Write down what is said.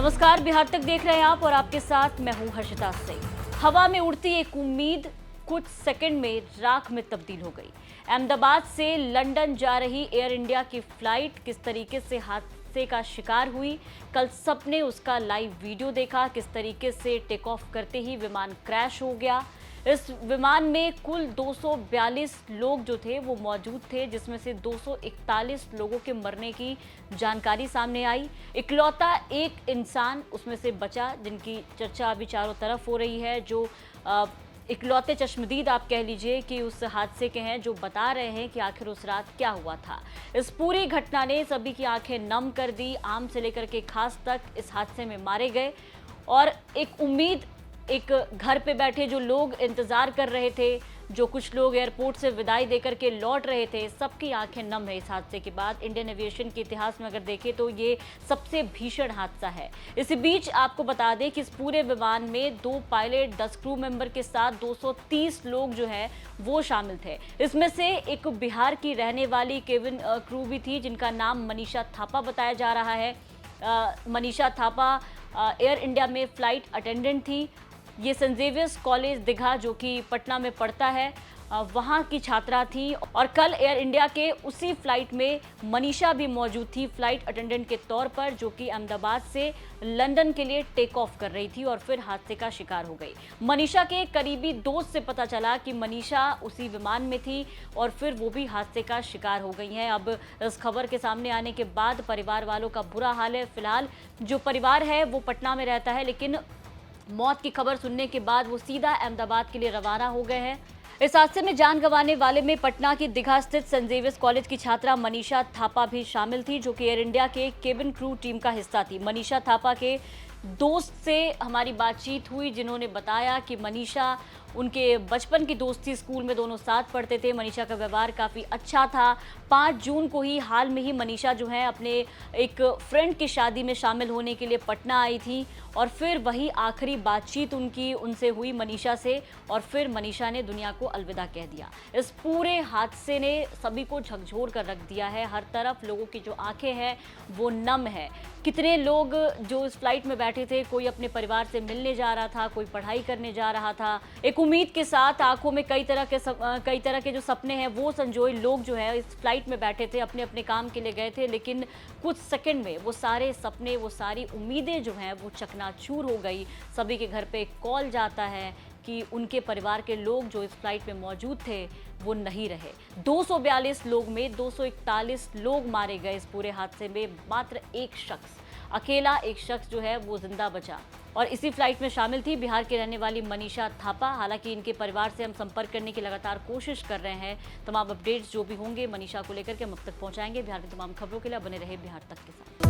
नमस्कार, बिहार तक देख रहे हैं आप और आपके साथ मैं हूं हर्षिता सिंह। हवा में उड़ती एक उम्मीद कुछ सेकंड में राख में तब्दील हो गई। अहमदाबाद से लंदन जा रही एयर इंडिया की फ्लाइट किस तरीके से हादसे का शिकार हुई, कल सबने उसका लाइव वीडियो देखा। किस तरीके से टेक ऑफ करते ही विमान क्रैश हो गया। इस विमान में कुल 242 लोग जो थे वो मौजूद थे, जिसमें से 241 लोगों के मरने की जानकारी सामने आई। इकलौता एक इंसान उसमें से बचा, जिनकी चर्चा अभी चारों तरफ हो रही है, जो इकलौते चश्मदीद आप कह लीजिए कि उस हादसे के हैं, जो बता रहे हैं कि आखिर उस रात क्या हुआ था। इस पूरी घटना ने सभी की आंखें नम कर दी। आम से लेकर के खास तक इस हादसे में मारे गए और एक उम्मीद, एक घर पे बैठे जो लोग इंतजार कर रहे थे, जो कुछ लोग एयरपोर्ट से विदाई देकर के लौट रहे थे, सबकी आंखें नम है इस हादसे के बाद। इंडियन एविएशन के इतिहास में अगर देखें तो ये सबसे भीषण हादसा है। इसी बीच आपको बता दें कि इस पूरे विमान में 2 पायलट, 10 क्रू मेंबर के साथ 230 लोग जो है वो शामिल थे। इसमें से एक बिहार की रहने वाली केबिन क्रू भी थी, जिनका नाम मनीषा थापा बताया जा रहा है। मनीषा थापा एयर इंडिया में फ्लाइट अटेंडेंट थी। ये सेंट जेवियर्स कॉलेज दीघा, जो कि पटना में पड़ता है, वहाँ की छात्रा थी। और कल एयर इंडिया के उसी फ्लाइट में मनीषा भी मौजूद थी, फ्लाइट अटेंडेंट के तौर पर, जो कि अहमदाबाद से लंदन के लिए टेक ऑफ कर रही थी और फिर हादसे का शिकार हो गई। मनीषा के करीबी दोस्त से पता चला कि मनीषा उसी विमान में थी और फिर वो भी हादसे का शिकार हो गई हैं। अब इस खबर के सामने आने के बाद परिवार वालों का बुरा हाल है। फिलहाल जो परिवार है वो पटना में रहता है, लेकिन मौत की खबर सुनने के बाद वो सीधा अहमदाबाद के लिए रवाना हो गए हैं। इस हादसे में जान गंवाने वाले में पटना की दीघा स्थित सेंट जेवियर्स कॉलेज की छात्रा मनीषा थापा भी शामिल थी, जो कि एयर इंडिया के केबिन क्रू टीम का हिस्सा थी। मनीषा थापा के दोस्त से हमारी बातचीत हुई, जिन्होंने बताया कि मनीषा उनके बचपन की दोस्त थी, स्कूल में दोनों साथ पढ़ते थे। मनीषा का व्यवहार काफ़ी अच्छा था। 5 जून को ही हाल में ही मनीषा जो है अपने एक फ्रेंड की शादी में शामिल होने के लिए पटना आई थी और फिर वही आखिरी बातचीत उनसे हुई मनीषा से, और फिर मनीषा ने दुनिया को अलविदा कह दिया। इस पूरे हादसे ने सभी को झकझोर कर रख दिया है। हर तरफ लोगों की जो आंखें हैं वो नम है। कितने लोग जो इस फ्लाइट में बैठे थे, कोई अपने परिवार से मिलने जा रहा था, कोई पढ़ाई करने जा रहा था, एक उम्मीद के साथ आंखों में कई तरह के जो सपने हैं वो संजोए लोग जो है इस फ्लाइट में बैठे थे, अपने अपने काम के लिए गए थे, लेकिन कुछ सेकंड में वो सारे सपने, वो सारी उम्मीदें जो हैं वो चकनाचूर हो गई। सभी के घर पे एक कॉल जाता है कि उनके परिवार के लोग जो इस फ्लाइट में मौजूद थे वो नहीं रहे। 242 लोग में 241 लोग मारे गए इस पूरे हादसे में। मात्र एक शख्स, अकेला एक शख्स जो है वो जिंदा बचा और इसी फ्लाइट में शामिल थी बिहार की रहने वाली मनीषा थापा। हालांकि इनके परिवार से हम संपर्क करने की लगातार कोशिश कर रहे हैं। तमाम अपडेट्स जो भी होंगे मनीषा को लेकर के हम अब तक पहुंचाएंगे। बिहार की तमाम खबरों के लिए बने रहे बिहार तक के साथ।